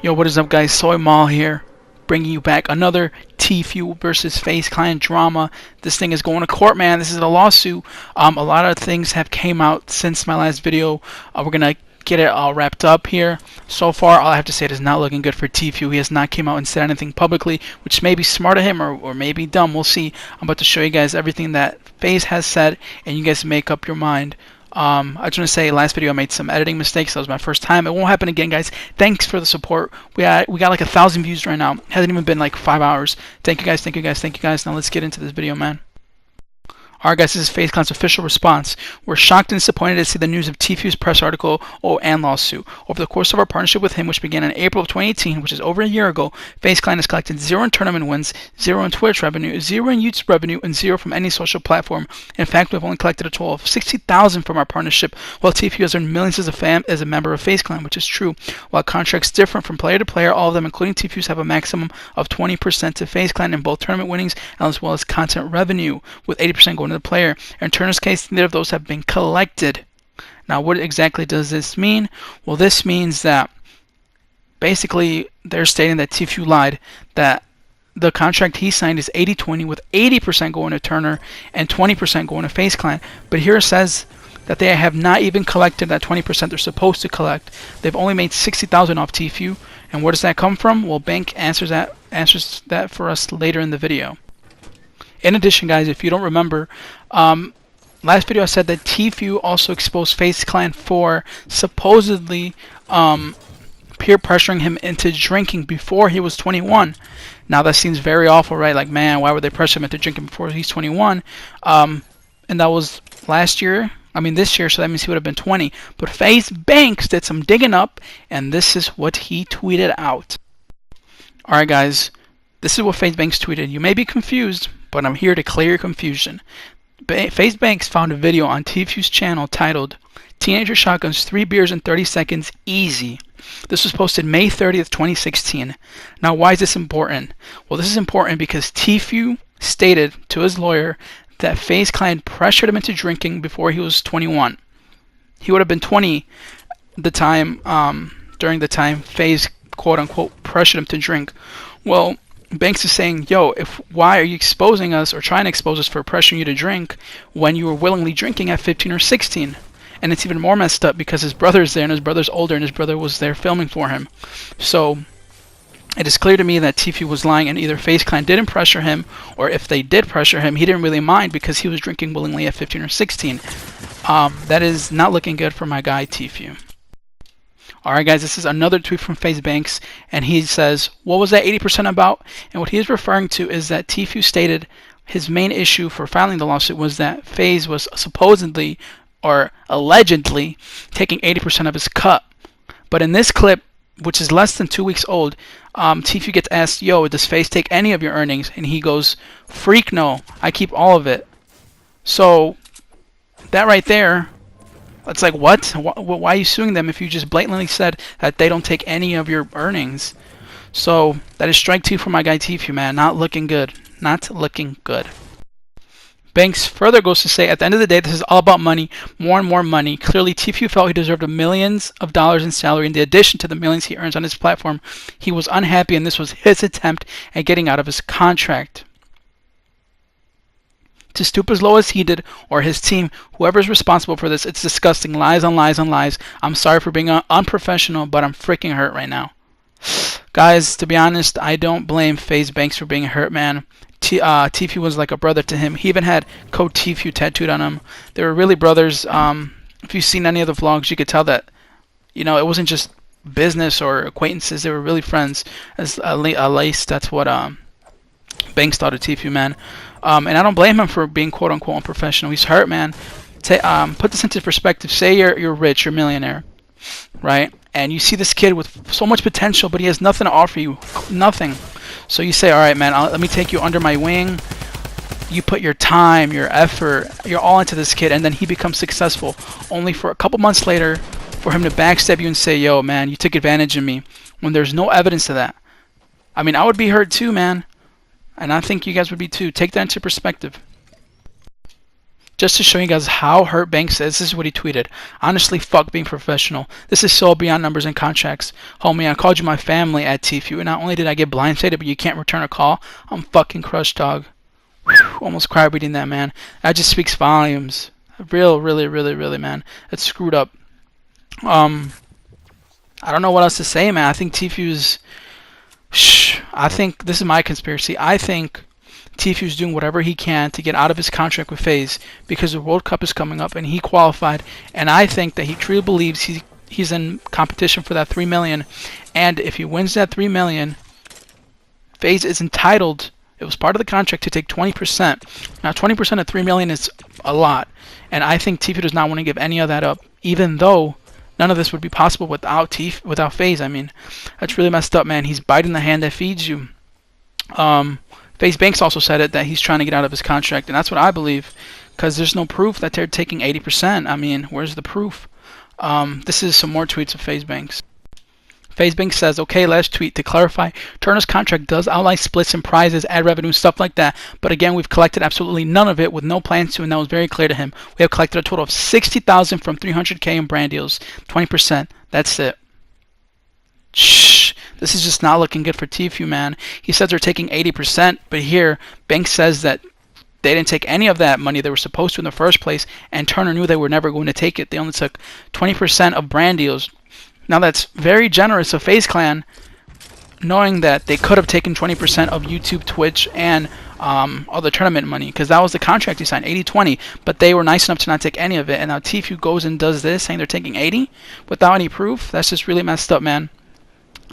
Yo, what is up, guys? Soy Mall here, bringing you back another Tfue versus Faze client drama. This thing is going to court, man. This is a lawsuit. A lot of things have came out since my last video. We're gonna get it all wrapped up here. So far, all I have to say, it is not looking good for Tfue. He has not came out and said anything publicly, which may be smart of him or may be dumb. We'll see. I'm about to show you guys everything that Faze has said, and you guys make up your mind. I just want to say, last video I made some editing mistakes. That was my first time. It won't happen again, guys. Thanks for the support. We got like 1,000 views right now. It hasn't even been like 5 hours. Thank you guys. Thank you guys. Thank you guys. Now let's get into this video, man. Alright, guys, this is Faze Clan's official response. We're shocked and disappointed to see the news of Tfue's press article and lawsuit. Over the course of our partnership with him, which began in April of 2018, which is over a year ago, Faze Clan has collected 0 in tournament wins, 0 in Twitch revenue, 0 in YouTube revenue, and 0 from any social platform. In fact, we've only collected a total of 60,000 from our partnership, while Tfue has earned millions as a member of Faze Clan, which is true. While contracts differ from player to player, all of them, including Tfue's, have a maximum of 20% to Faze Clan in both tournament winnings as well as content revenue, with 80% going to the player. In Turner's case, neither of those have been collected. Now, what exactly does this mean? Well, this means that basically they're stating that Tfue lied, that the contract he signed is 80-20, with 80% going to Turner and 20% going to Faze Clan. But here it says that they have not even collected that 20% they're supposed to collect. They've only made 60,000 off Tfue. And where does that come from? Well, Bank answers that for us later in the video. In addition, guys, if you don't remember, last video I said that Tfue also exposed Faze Clan for supposedly peer pressuring him into drinking before he was 21. Now that seems very awful, right? Like, man, why would they pressure him into drinking before he's 21? And that was last year. I mean this year, so that means he would have been 20. But Faze Banks did some digging up, and this is what he tweeted out. Alright, guys, this is what Faze Banks tweeted. You may be confused, but I'm here to clear your confusion. Faze Banks found a video on Tfue's channel titled Teenager Shotguns 3 Beers in 30 Seconds Easy. This was posted May 30th, 2016. Now, why is this important? Well, this is important because Tfue stated to his lawyer that Faze Clan pressured him into drinking before he was 21. He would have been 20 the time during the time Faze quote-unquote pressured him to drink. Well, Banks is saying, yo, why are you exposing us or trying to expose us for pressuring you to drink when you were willingly drinking at 15 or 16? And it's even more messed up because his brother's there, and his brother's older, and his brother was there filming for him. So it is clear to me that Tfue was lying, and either Faze Clan didn't pressure him, or if they did pressure him, he didn't really mind because he was drinking willingly at 15 or 16. That is not looking good for my guy Tfue. Alright, guys, this is another tweet from Faze Banks, and he says, what was that 80% about? And what he is referring to is that Tfue stated his main issue for filing the lawsuit was that Faze was supposedly or allegedly taking 80% of his cut. But in this clip, which is less than 2 weeks old, Tfue gets asked, yo, does Faze take any of your earnings? And he goes, freak no, I keep all of it. So that right there, it's like, what? Why are you suing them if you just blatantly said that they don't take any of your earnings? So that is strike 2 for my guy Tfue, man. Not looking good. Not looking good. Banks further goes to say, at the end of the day, this is all about money, more and more money. Clearly, Tfue felt he deserved millions of dollars in salary in addition to the millions he earns on his platform. He was unhappy, and this was his attempt at getting out of his contract. To stoop as low as he did, or his team, whoever is responsible for this, it's disgusting. Lies on lies on lies. I'm sorry for being unprofessional, but I'm freaking hurt right now. Guys, to be honest, I don't blame Faze Banks for being hurt, man. Tfue was like a brother to him. He even had code Tfue tattooed on him. They were really brothers. If you've seen any of the vlogs, you could tell that, you know, it wasn't just business or acquaintances. They were really friends. At least that's what Banks thought of Tfue, man. And I don't blame him for being quote-unquote unprofessional. He's hurt, man. Put this into perspective. Say you're rich, you're a millionaire, right? And you see this kid with so much potential, but he has nothing to offer you. Nothing. So you say, all right, man, let me take you under my wing. You put your time, your effort, you're all into this kid, and then he becomes successful. Only for a couple months later for him to backstab you and say, yo, man, you took advantage of me, when there's no evidence of that. I mean, I would be hurt too, man. And I think you guys would be too. Take that into perspective. Just to show you guys how hurt Banks is, this is what he tweeted. Honestly, fuck being professional. This is so beyond numbers and contracts. Homie, I called you my family at Tfue, and not only did I get blindsided, but you can't return a call. I'm fucking crushed, dog. Whew, almost cried reading that, man. That just speaks volumes. Really, man. It's screwed up. I don't know what else to say, man. I think Tfue's... I think this is my conspiracy. I think Tfue's doing whatever he can to get out of his contract with Faze because the World Cup is coming up and he qualified. And I think that he truly believes he's in competition for that $3 million. And if he wins that $3 million, Faze is entitled. It was part of the contract to take 20%. Now, 20% of $3 million is a lot, and I think Tfue does not want to give any of that up, even though none of this would be possible without Faze. I mean, that's really messed up, man. He's biting the hand that feeds you. Faze Banks also said it, that he's trying to get out of his contract, and that's what I believe, because there's no proof that they're taking 80%. I mean, where's the proof? This is some more tweets of Faze Banks. Faze Banks says, okay, last tweet. To clarify, Turner's contract does outline splits and prizes, ad revenue, stuff like that. But again, we've collected absolutely none of it with no plans to, and that was very clear to him. We have collected a total of $60,000 from $300K in brand deals. 20%. That's it. Shh. This is just not looking good for Tfue, man. He says they're taking 80%, but here, Banks says that they didn't take any of that money they were supposed to in the first place, and Turner knew they were never going to take it. They only took 20% of brand deals. Now that's very generous of Faze Clan, knowing that they could have taken 20% of YouTube, Twitch, and all the tournament money, because that was the contract he signed, 80-20. But they were nice enough to not take any of it, and now Tfue goes and does this, saying they're taking 80 without any proof. That's just really messed up, man.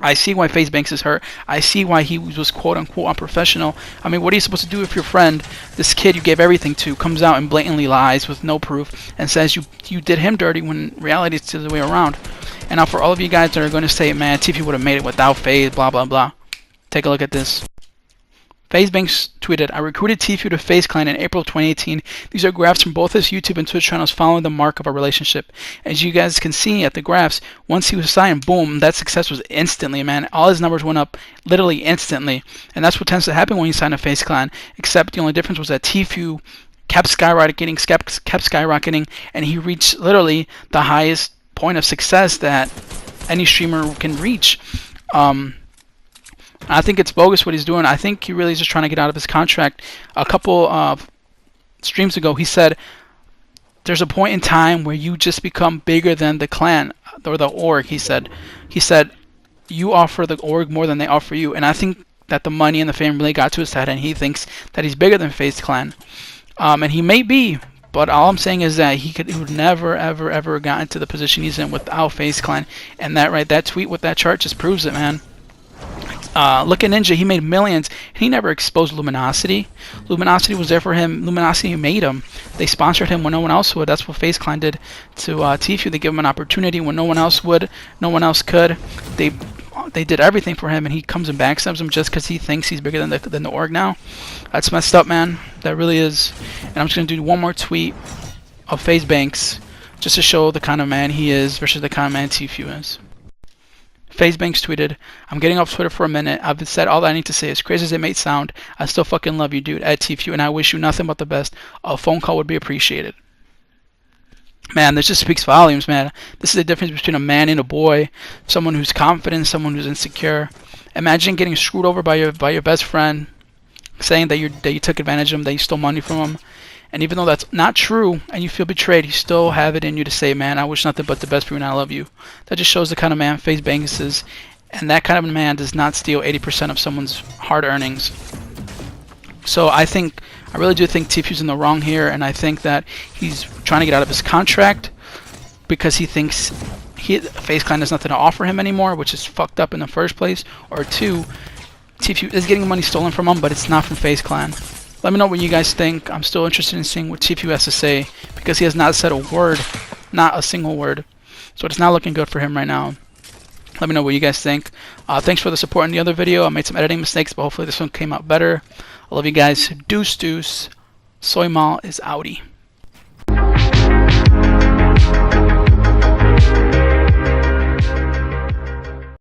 I see why Faze Banks is hurt. I see why he was quote-unquote unprofessional. I mean, what are you supposed to do if your friend, this kid you gave everything to, comes out and blatantly lies with no proof and says you did him dirty when in reality it's the other way around? And now for all of you guys that are going to say, man, Tfue would have made it without Faze, blah, blah, blah. Take a look at this. Faze Banks tweeted, I recruited Tfue to Faze Clan in April 2018. These are graphs from both his YouTube and Twitch channels following the mark of our relationship. As you guys can see at the graphs, once he was signed, boom, that success was instantly, man. All his numbers went up literally instantly. And that's what tends to happen when you sign a Faze Clan, except the only difference was that Tfue kept skyrocketing, and he reached literally the highest point of success that any streamer can reach. I think it's bogus what he's doing. I think he really is just trying to get out of his contract. A couple of streams ago, he said, there's a point in time where you just become bigger than the clan or the org. He said, you offer the org more than they offer you. And I think that the money and the fame really got to his head, and he thinks that he's bigger than Faze Clan. And he may be, but all I'm saying is that he would never, ever gotten to the position he's in without Faze Clan. And that tweet with that chart just proves it, man. Look at Ninja, he made millions, and he never exposed Luminosity. Luminosity was there for him. Luminosity made him. They sponsored him when no one else would. That's what Faze Clan did to Tfue. They gave him an opportunity when no one else would, no one else could. They did everything for him, and he comes and backstabs him just because he thinks he's bigger than the org now. That's messed up, man. That really is. And I'm just going to do one more tweet of Faze Banks just to show the kind of man he is versus the kind of man Tfue is. Faze Banks tweeted, I'm getting off Twitter for a minute. I've said all that I need to say. As crazy as it may sound, I still fucking love you, dude, at Tfue, and I wish you nothing but the best. A phone call would be appreciated. Man, this just speaks volumes, man. This is the difference between a man and a boy. Someone who's confident, someone who's insecure. Imagine getting screwed over by your best friend, saying that you took advantage of him, that you stole money from him. And even though that's not true and you feel betrayed, you still have it in you to say, man, I wish nothing but the best for you and I love you. That just shows the kind of man Faze Banks is. And that kind of man does not steal 80% of someone's hard earnings. So I really do think Tfue's in the wrong here, and I think that he's trying to get out of his contract because he thinks Faze Clan has nothing to offer him anymore, which is fucked up in the first place. Or two, Tfue is getting money stolen from him, but it's not from Faze Clan. Let me know what you guys think. I'm still interested in seeing what Tfue has to say because he has not said a word, not a single word. So it's not looking good for him right now. Let me know what you guys think. Thanks for the support in the other video. I made some editing mistakes, but hopefully this one came out better. I love you guys. Deuce. Soy Mal is outie.